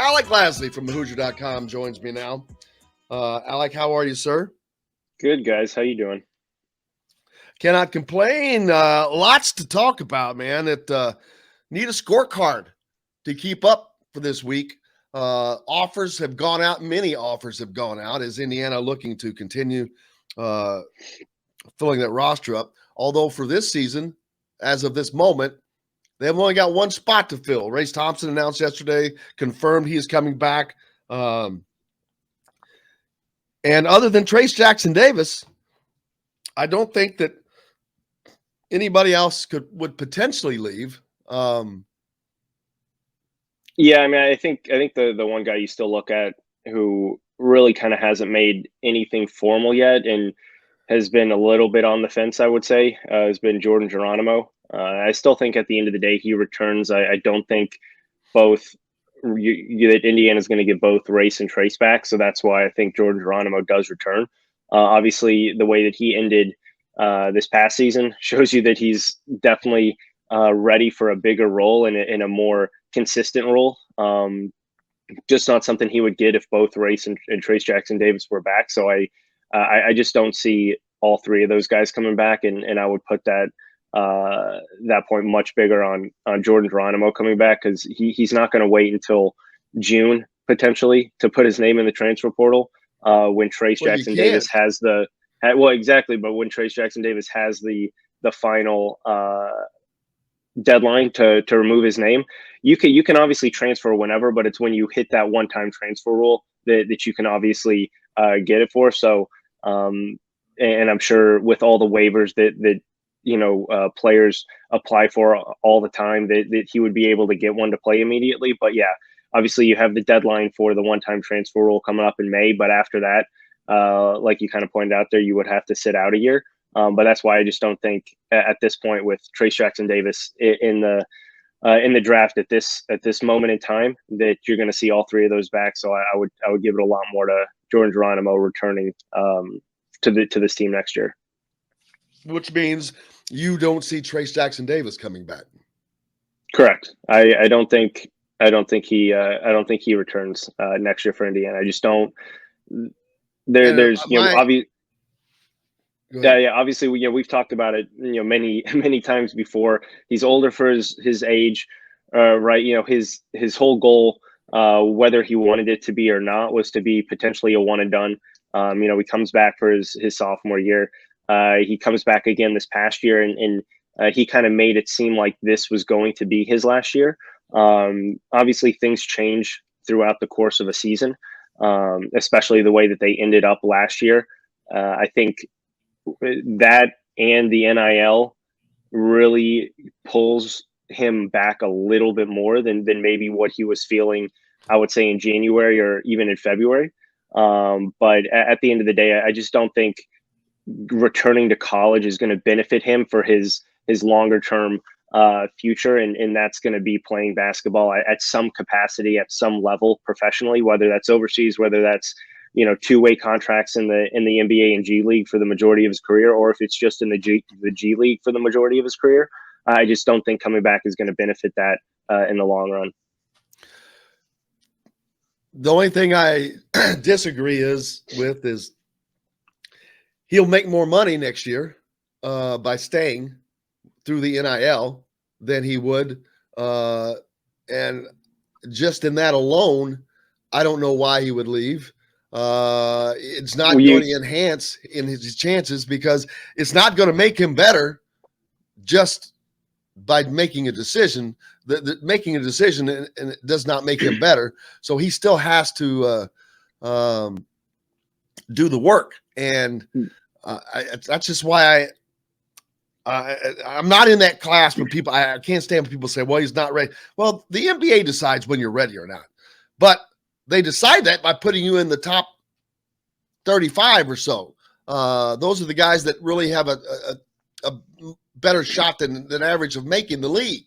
Alec Lasley from Hoosier.com joins me now. Alec, how are you, sir? Good, guys. How you doing? Cannot complain. Lots to talk about, man. Need a scorecard to keep up for this week. Offers have gone out. Many offers have gone out. Is Indiana looking to continue filling that roster up? Although for this season, as of this moment, they've only got one spot to fill. Trayce Thompson announced yesterday, confirmed he is coming back. And other than Trayce JacksonDavis, I don't think that anybody else would potentially leave. Yeah, I mean, I think the one guy you still look at who really kind of hasn't made anything formal yet and has been a little bit on the fence, I would say, has been Jordan Geronimo. I still think at the end of the day he returns. I don't think both that Indiana is going to get both Race and Trayce back, so that's why I think Jordan Geronimo does return. Obviously, the way that he ended this past season shows you that he's definitely ready for a bigger role and in a more consistent role. Just not something he would get if both Race and Trayce JacksonDavis were back. So I just don't see all three of those guys coming back, and I would put that point much bigger on Jordan Geronimo coming back, because he's not going to wait until June potentially to put his name in the transfer portal when Trayce JacksonDavis has the exactly, but when Trayce JacksonDavis has the final deadline to remove his name. You can obviously transfer whenever, but it's when you hit that one-time transfer rule that you can obviously get it for. So and I'm sure with all the waivers that players apply for all the time, that he would be able to get one to play immediately. But yeah, obviously you have the deadline for the one-time transfer rule coming up in May, but after that, like you kind of pointed out there, you would have to sit out a year. But that's why I just don't think at this point with Trayce JacksonDavis in the draft at this moment in time that you're going to see all three of those back. So I would give it a lot more to Jordan Geronimo returning to this team next year. Which means you don't see Trayce JacksonDavis coming back. Correct. I don't think he returns next year for Indiana. I just don't. There's obviously. Yeah. Obviously, we've talked about it, many times before. He's older for his age, right? His whole goal, whether he wanted it to be or not, was to be potentially a one and done. He comes back for his sophomore year. He comes back again this past year, and he kind of made it seem like this was going to be his last year. Obviously, things change throughout the course of a season, especially the way that they ended up last year. I think that and the NIL really pulls him back a little bit more than maybe what he was feeling, I would say, in January or even in February. But at the end of the day, I just don't think returning to college is going to benefit him for his longer term future, and that's going to be playing basketball at some capacity, at some level professionally, whether that's overseas, whether that's two-way contracts in the NBA and G League for the majority of his career, or if it's just in the G League for the majority of his career. I just don't think coming back is going to benefit that in the long run. The only thing I disagree is he'll make more money next year by staying through the NIL than he would. And just in that alone, I don't know why he would leave. It's not going to enhance in his chances, because it's not going to make him better just by making a decision. Making a decision and it does not make him better. So he still has to do the work. And that's just why I'm not in that class when people, I can't stand when people say, well, he's not ready. Well, the NBA decides when you're ready or not. But they decide that by putting you in the top 35 or so. Those are the guys that really have a better shot than average of making the league.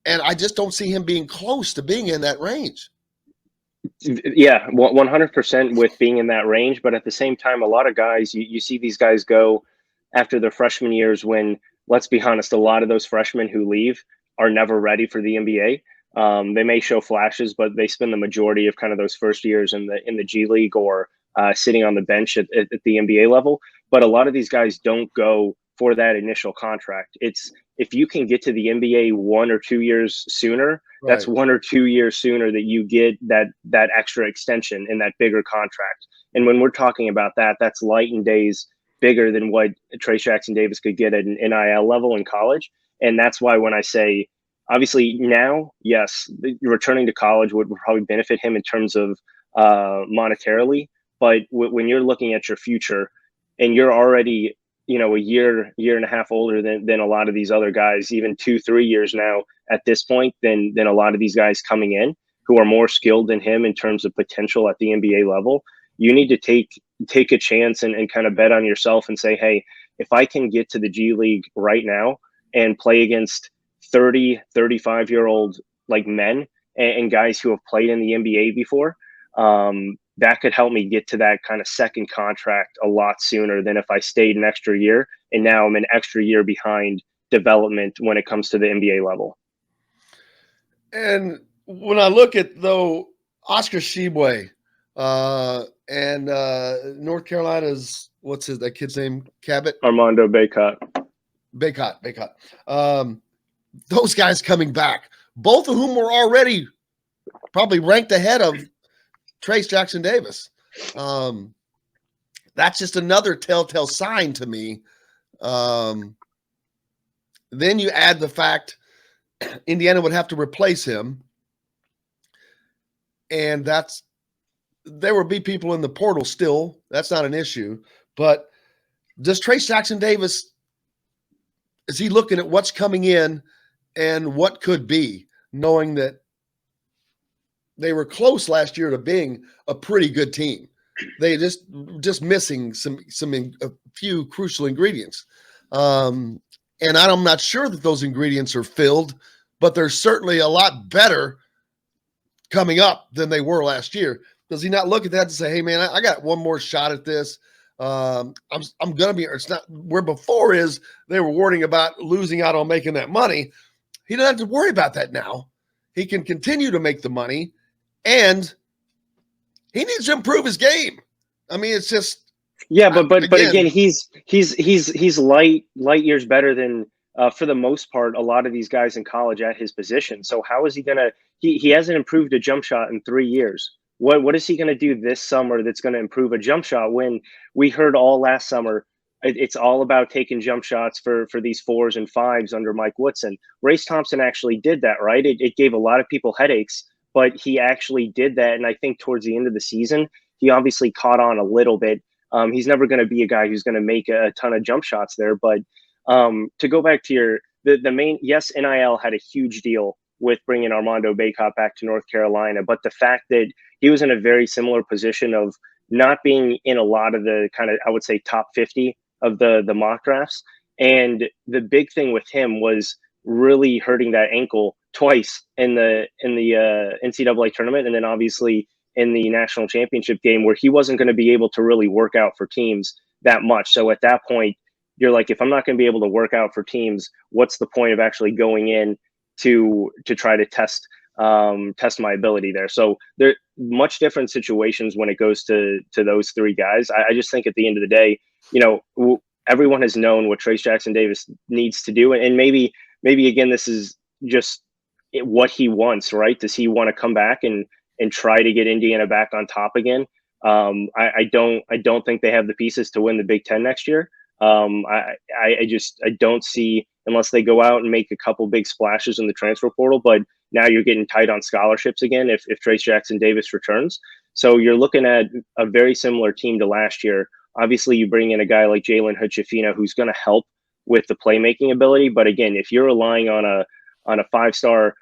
And I just don't see him being close to being in that range. Yeah, 100% with being in that range. But at the same time, a lot of guys, you see these guys go after their freshman years when, let's be honest, a lot of those freshmen who leave are never ready for the NBA. They may show flashes, but they spend the majority of kind of those first years in the G League or sitting on the bench at the NBA level. But a lot of these guys don't go for that initial contract. It's if you can get to the NBA 1 or 2 years sooner, Right. that's 1 or 2 years sooner that you get that extra extension in that bigger contract. And when we're talking about that, that's light and days bigger than what Trayce JacksonDavis could get at an NIL level in college. And that's why when I say, obviously now, yes, returning to college would probably benefit him in terms of monetarily. But when you're looking at your future and you're already, a year and a half older than a lot of these other guys, even 2-3 years now at this point than a lot of these guys coming in who are more skilled than him in terms of potential at the NBA level, you need to take a chance and kind of bet on yourself and say, hey, if I can get to the G League right now and play against 30, 35-year-old like men and guys who have played in the NBA before, that could help me get to that kind of second contract a lot sooner than if I stayed an extra year. And now I'm an extra year behind development when it comes to the NBA level. And when I look at, though, Oscar Tshiebwe and North Carolina's, what's that kid's name? Cabot? Armando Bacot. Those guys coming back, both of whom were already probably ranked ahead of Trayce JacksonDavis. That's just another telltale sign to me. Then you add the fact Indiana would have to replace him, and there will be people in the portal still. That's not an issue. But does Trayce JacksonDavis, is he looking at what's coming in and what could be, knowing that they were close last year to being a pretty good team? They just missing a few crucial ingredients. And I'm not sure that those ingredients are filled, but they're certainly a lot better coming up than they were last year. Does he not look at that and say, hey man, I got one more shot at this. I'm going to be, it's not where before is they were worrying about losing out on making that money. He doesn't have to worry about that now. He can continue to make the money, and he needs to improve his game. I mean, it's just, but again, he's light years better than for the most part a lot of these guys in college at his position. So how is he gonna? He hasn't improved a jump shot in 3 years. What is he gonna do this summer that's gonna improve a jump shot? When we heard all last summer, it's all about taking jump shots for these 4s and 5s under Mike Woodson. Race Thompson actually did that, right? It gave a lot of people headaches, but he actually did that. And I think towards the end of the season, he obviously caught on a little bit. He's never going to be a guy who's going to make a ton of jump shots there. But to go back to the main, yes, NIL had a huge deal with bringing Armando Bacot back to North Carolina. But the fact that he was in a very similar position of not being in a lot of the kind of, I would say, top 50 of the mock drafts. And the big thing with him was really hurting that ankle twice in the NCAA tournament, and then obviously in the national championship game, where he wasn't going to be able to really work out for teams that much. So at that point, you're like, if I'm not going to be able to work out for teams, what's the point of actually going in to try to test my ability there? So there much different situations when it goes to those three guys. I just think at the end of the day, everyone has known what Trayce JacksonDavis needs to do, and maybe again, this is just what he wants, right? Does he want to come back and try to get Indiana back on top again? I don't think they have the pieces to win the Big Ten next year. I don't see, unless they go out and make a couple big splashes in the transfer portal. But now you're getting tight on scholarships again if Trayce JacksonDavis returns. So you're looking at a very similar team to last year. Obviously, you bring in a guy like Jalen Hood-Schifino who's going to help with the playmaking ability. But again, if you're relying on a 5-star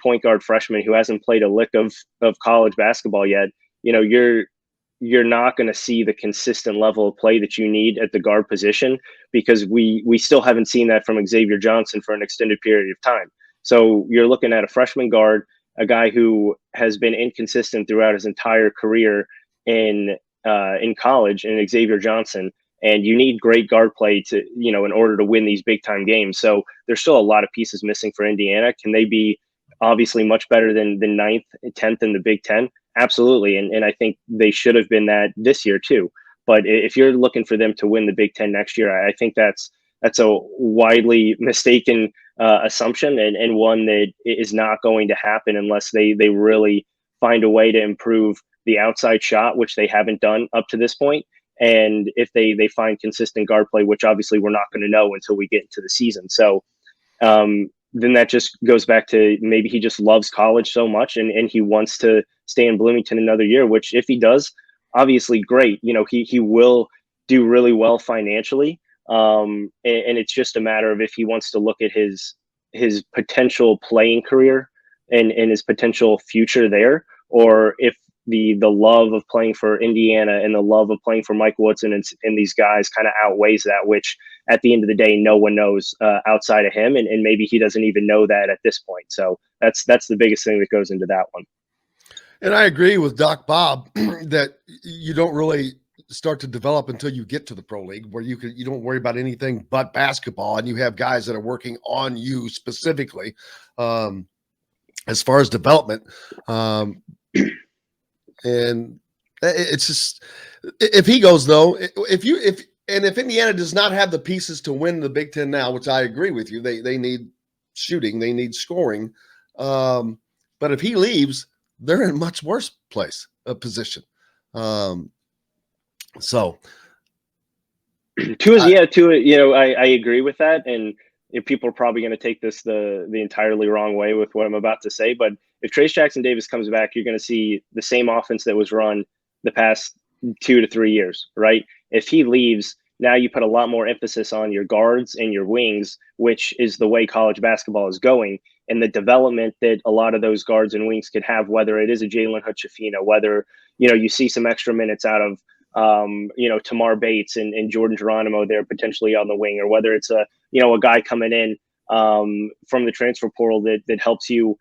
point guard freshman who hasn't played a lick of college basketball yet, you're not going to see the consistent level of play that you need at the guard position, because we still haven't seen that from Xavier Johnson for an extended period of time. So you're looking at a freshman guard, a guy who has been inconsistent throughout his entire career in college, in Xavier Johnson. And you need great guard play to, in order to win these big time games. So there's still a lot of pieces missing for Indiana. Can they be obviously much better than the 9th, 10th in the Big Ten. Absolutely. And I think they should have been that this year too. But if you're looking for them to win the Big Ten next year, I think that's a widely mistaken assumption, and one that is not going to happen unless they really find a way to improve the outside shot, which they haven't done up to this point. And if they find consistent guard play, which obviously we're not going to know until we get into the season. So then that just goes back to maybe he just loves college so much and he wants to stay in Bloomington another year, which if he does, obviously great. He will do really well financially. And it's just a matter of if he wants to look at his potential playing career and his potential future there, or if the love of playing for Indiana and the love of playing for Mike Woodson and these guys kind of outweighs that, which at the end of the day, no one knows outside of him. And maybe he doesn't even know that at this point. So that's the biggest thing that goes into that one. And I agree with Doc Bob that you don't really start to develop until you get to the pro league, where you don't worry about anything but basketball, and you have guys that are working on you specifically as far as development. And it's just, if he goes though, if Indiana does not have the pieces to win the Big Ten now, which I agree with you, they need shooting, they need scoring. But if he leaves, they're in a much worse position. So I agree with that. And people are probably going to take this the entirely wrong way with what I'm about to say. But if Trayce Jackson-Davis comes back, you're going to see the same offense that was run the past 2 to 3 years, right? If he leaves, now you put a lot more emphasis on your guards and your wings, which is the way college basketball is going, and the development that a lot of those guards and wings could have, whether it is a Jalen Hood-Schifino, whether, you see some extra minutes out of, Tamar Bates and Jordan Geronimo there potentially on the wing, or whether it's a guy coming in from the transfer portal that helps you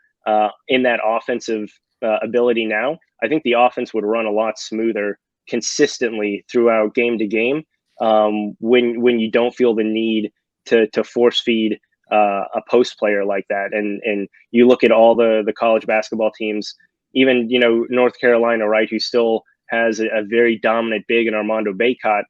in that offensive ability now. I think the offense would run a lot smoother consistently throughout game to game when you don't feel the need to force feed a post player like that. And you look at all the college basketball teams, even, North Carolina, right, who still has a very dominant big in Armando Bacot.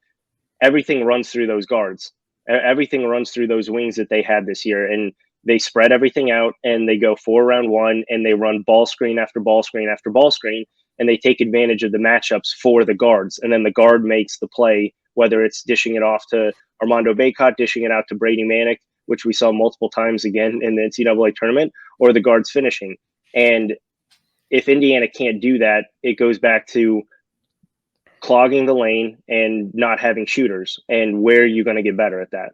Everything runs through those guards. Everything runs through those wings that they had this year. And they spread everything out and they go 4-round-1 and they run ball screen after ball screen after ball screen. And they take advantage of the matchups for the guards. And then the guard makes the play, whether it's dishing it off to Armando Bacot, dishing it out to Brady Manick, which we saw multiple times again in the NCAA tournament, or the guards finishing. And if Indiana can't do that, it goes back to clogging the lane and not having shooters. And where are you going to get better at that?